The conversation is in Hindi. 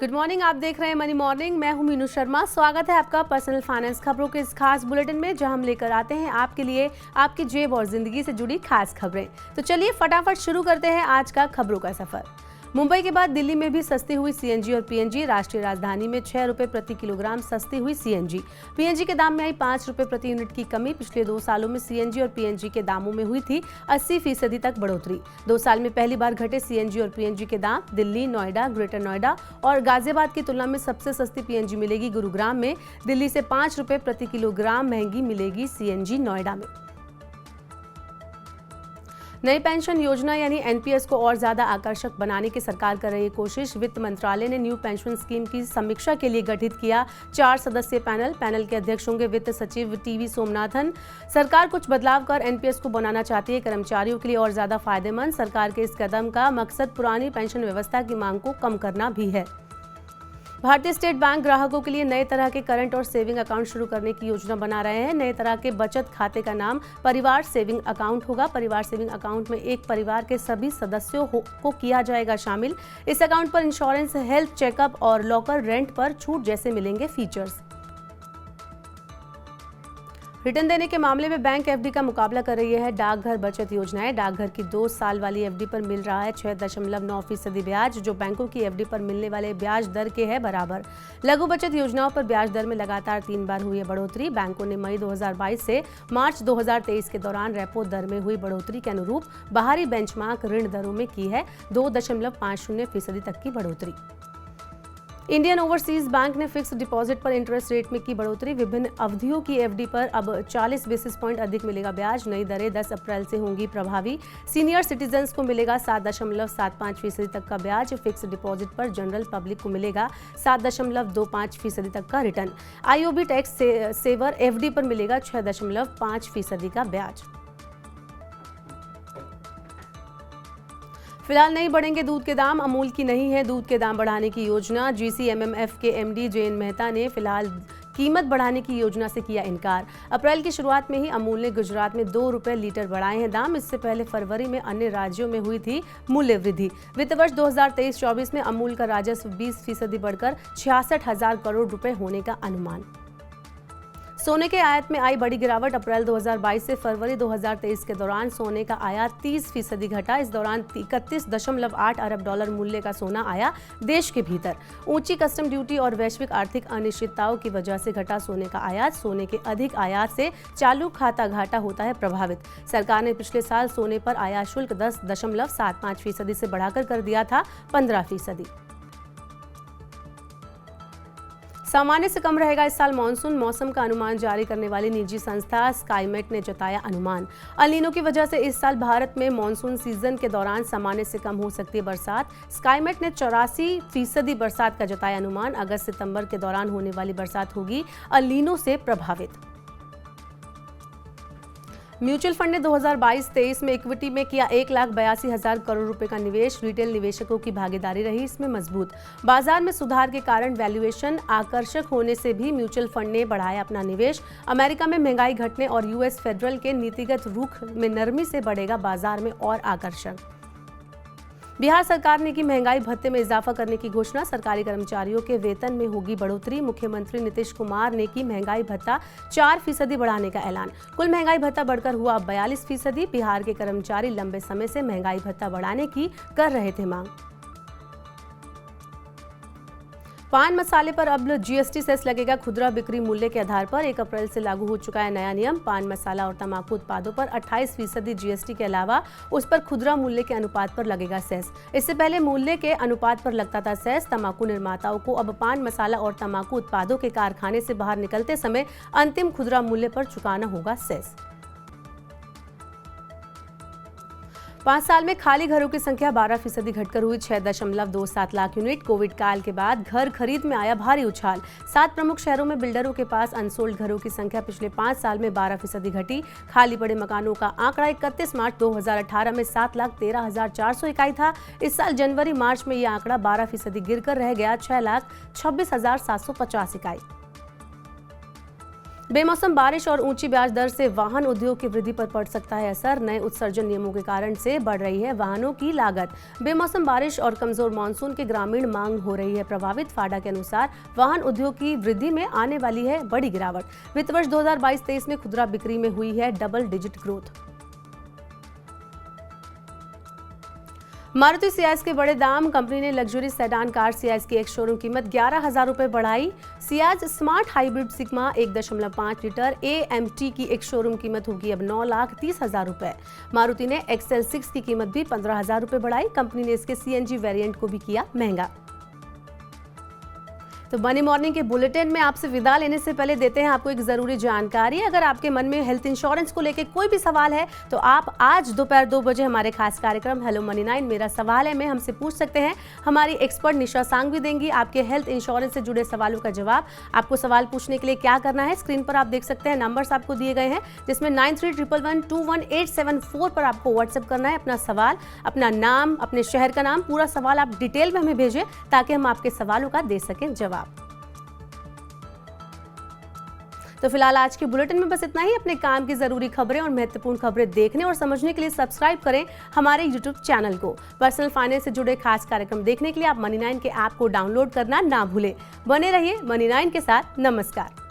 गुड मॉर्निंग, आप देख रहे हैं मनी मॉर्निंग। मैं हूं मीनू शर्मा। स्वागत है आपका पर्सनल फाइनेंस खबरों के इस खास बुलेटिन में, जहां हम लेकर आते हैं आपके लिए आपकी जेब और जिंदगी से जुड़ी खास खबरें। तो चलिए फटाफट शुरू करते हैं आज का खबरों का सफर। मुंबई के बाद दिल्ली में भी सस्ती हुई सीएनजी और पीएनजी। राष्ट्रीय राजधानी में 6 रुपए प्रति किलोग्राम सस्ती हुई सीएनजी। पीएनजी के दाम में आई 5 रुपए प्रति यूनिट की कमी। पिछले 2 सालों में सीएनजी और पीएनजी के दामों में हुई थी 80% तक बढ़ोतरी। 2 साल में पहली बार घटे सीएनजी और पीएनजी के दाम। दिल्ली, नोएडा, ग्रेटर नोएडा और गाजियाबाद की तुलना में सबसे सस्ती पीएनजी मिलेगी गुरुग्राम में। दिल्ली से 5 रुपए प्रति किलोग्राम महंगी मिलेगी सीएनजी नोएडा में। नई पेंशन योजना यानी एनपीएस को और ज्यादा आकर्षक बनाने की सरकार कर रही है कोशिश। वित्त मंत्रालय ने न्यू पेंशन स्कीम की समीक्षा के लिए गठित किया 4 सदस्यीय पैनल के अध्यक्ष होंगे वित्त सचिव टीवी सोमनाथन। सरकार कुछ बदलाव कर एनपीएस को बनाना चाहती है कर्मचारियों के लिए और ज्यादा फायदेमंद। सरकार के इस कदम का मकसद पुरानी पेंशन व्यवस्था की मांग को कम करना भी है। भारतीय स्टेट बैंक ग्राहकों के लिए नए तरह के करंट और सेविंग अकाउंट शुरू करने की योजना बना रहे हैं। नए तरह के बचत खाते का नाम परिवार सेविंग अकाउंट होगा। परिवार सेविंग अकाउंट में एक परिवार के सभी सदस्यों को किया जाएगा शामिल। इस अकाउंट पर इंश्योरेंस, हेल्थ चेकअप और लॉकर रेंट पर छूट जैसे मिलेंगे फीचर्स। रिटर्न देने के मामले में बैंक एफडी का मुकाबला कर रही है डाकघर बचत योजनाएं। डाकघर की 2 साल वाली एफडी पर मिल रहा है 6.9% ब्याज, जो बैंकों की एफडी पर मिलने वाले ब्याज दर के है बराबर। लघु बचत योजनाओं पर ब्याज दर में लगातार 3 बार हुई है बढ़ोतरी। बैंकों ने मई 2022 से मार्च 2023 के दौरान रेपो दर में हुई बढ़ोतरी के अनुरूप बाहरी बेंचमार्क ऋण दरों में की है 2.50% तक की बढ़ोतरी। इंडियन ओवरसीज बैंक ने फिक्स डिपॉजिट पर इंटरेस्ट रेट में की बढ़ोतरी। विभिन्न अवधियों की एफडी पर अब 40 बेसिस पॉइंट अधिक मिलेगा ब्याज। नई दरें 10 अप्रैल से होंगी प्रभावी। सीनियर सिटीजन्स को मिलेगा 7.75% तक का ब्याज। फिक्स डिपॉजिट पर जनरल पब्लिक को मिलेगा 7.25% तक का return. IOB tax saver FD पर मिलेगा 6.5% का ब्याज। फिलहाल नहीं बढ़ेंगे दूध के दाम। अमूल की नहीं है दूध के दाम बढ़ाने की योजना। जीसीएमएमएफ के एमडी जयंत मेहता ने फिलहाल कीमत बढ़ाने की योजना से किया इनकार। अप्रैल की शुरुआत में ही अमूल ने गुजरात में 2 रुपए लीटर बढ़ाए हैं दाम। इससे पहले फरवरी में अन्य राज्यों में हुई थी मूल्य वृद्धि। वित्त वर्ष 2023-24 में अमूल का राजस्व 20% बढ़कर 66,000 करोड़ रुपए होने का अनुमान। सोने के आयात में आई बड़ी गिरावट। अप्रैल 2022 से फरवरी 2023 के दौरान सोने का आयात 30% घटा। इस दौरान 31.8 अरब डॉलर मूल्य का सोना आया देश के भीतर। ऊंची कस्टम ड्यूटी और वैश्विक आर्थिक अनिश्चितताओं की वजह से घटा सोने का आयात। सोने के अधिक आयात से चालू खाता घाटा होता है प्रभावित। सरकार ने पिछले साल सोने पर आयात शुल्क 10.75% से बढ़ाकर कर दिया था 15%। सामान्य से कम रहेगा इस साल मानसून। मौसम का अनुमान जारी करने वाली निजी संस्था स्काईमेट ने जताया अनुमान। अल नीनो की वजह से इस साल भारत में मानसून सीजन के दौरान सामान्य से कम हो सकती है बरसात। स्काईमेट ने 84% बरसात का जताया अनुमान। अगस्त सितंबर के दौरान होने वाली बरसात होगी अल नीनो से प्रभावित। म्यूचुअल फंड ने 2022-23 में इक्विटी में किया 1,82,000 करोड़ रुपए का निवेश। रिटेल निवेशकों की भागीदारी रही इसमें मजबूत। बाजार में सुधार के कारण वैल्यूएशन आकर्षक होने से भी म्यूचुअल फंड ने बढ़ाया अपना निवेश। अमेरिका में महंगाई घटने और यूएस फेडरल के नीतिगत रुख में नरमी से बढ़ेगा बाजार में और आकर्षण। बिहार सरकार ने की महंगाई भत्ते में इजाफा करने की घोषणा। सरकारी कर्मचारियों के वेतन में होगी बढ़ोतरी। मुख्यमंत्री नीतीश कुमार ने की महंगाई भत्ता 4% बढ़ाने का ऐलान। कुल महंगाई भत्ता बढ़कर हुआ 42%। बिहार के कर्मचारी लंबे समय से महंगाई भत्ता बढ़ाने की कर रहे थे मांग। पान मसाले पर अब जीएसटी सेस लगेगा खुदरा बिक्री मूल्य के आधार पर। 1 अप्रैल से लागू हो चुका है नया नियम। पान मसाला और तंबाकू उत्पादों पर 28% जीएसटी के अलावा उस पर खुदरा मूल्य के अनुपात पर लगेगा सेस। इससे पहले मूल्य के अनुपात पर लगता था सेस। तंबाकू निर्माताओं को अब पान मसाला और तंबाकू उत्पादों के कारखाने से बाहर निकलते समय अंतिम खुदरा मूल्य पर चुकाना होगा सेस। 5 साल में खाली घरों की संख्या 12% घटकर हुई 6.27 लाख यूनिट। कोविड काल के बाद घर खरीद में आया भारी उछाल। 7 प्रमुख शहरों में बिल्डरों के पास अनसोल्ड घरों की संख्या पिछले 5 साल में 12% घटी। खाली पड़े मकानों का आंकड़ा 31 मार्च 2018 में 7,13,400 इकाई था। इस साल जनवरी मार्च में यह आंकड़ा 12% गिरकर रह गया 6,26,750 इकाई। बेमौसम बारिश और ऊंची ब्याज दर से वाहन उद्योग की वृद्धि पर पड़ सकता है असर। नए उत्सर्जन नियमों के कारण से बढ़ रही है वाहनों की लागत। बेमौसम बारिश और कमजोर मानसून के ग्रामीण मांग हो रही है प्रभावित। फाडा के अनुसार वाहन उद्योग की वृद्धि में आने वाली है बड़ी गिरावट। वित्त वर्ष 2022-23 में खुदरा बिक्री में हुई है double digit growth. Maruti Ciaz के बड़े दाम। कंपनी ने लग्जरी सेडान कार सियाज की एक शोरूम कीमत 11,000 रुपए बढ़ाई। Ciaz smart hybrid sigma 1.5 litre AMT की एक शोरूम कीमत होगी अब 9,30,000 रुपए। मारुति ने XL6 की कीमत भी 15,000 रुपए बढ़ाई। कंपनी ने इसके CNG वेरिएंट को भी किया महंगा। तो मनी मॉर्निंग के बुलेटिन में आपसे विदा लेने से पहले देते हैं आपको एक जरूरी जानकारी। अगर आपके मन में हेल्थ इंश्योरेंस को लेकर कोई भी सवाल है तो आप आज दोपहर 2 बजे हमारे खास कार्यक्रम हेलो मनी 9 मेरा सवाल है में हमसे पूछ सकते हैं। हमारी एक्सपर्ट निशा सांघवी देंगी आपके हेल्थ इंश्योरेंस से जुड़े सवालों का जवाब। आपको सवाल पूछने के लिए क्या करना है, स्क्रीन पर आप देख सकते हैं नंबर्स आपको दिए गए हैं, जिसमें 9311211874 पर आपको व्हाट्सएप करना है अपना सवाल, अपना नाम, अपने शहर का नाम, पूरा सवाल आप डिटेल में हमें भेजें ताकि हम आपके सवालों का दे सकें जवाब। तो फिलहाल आज के बुलेटिन में बस इतना ही। अपने काम की जरूरी खबरें और महत्वपूर्ण खबरें देखने और समझने के लिए सब्सक्राइब करें हमारे YouTube चैनल को। पर्सनल फाइनेंस से जुड़े खास कार्यक्रम देखने के लिए आप मनी 9 के ऐप को डाउनलोड करना ना भूलें। बने रहिए मनी 9 के साथ। नमस्कार।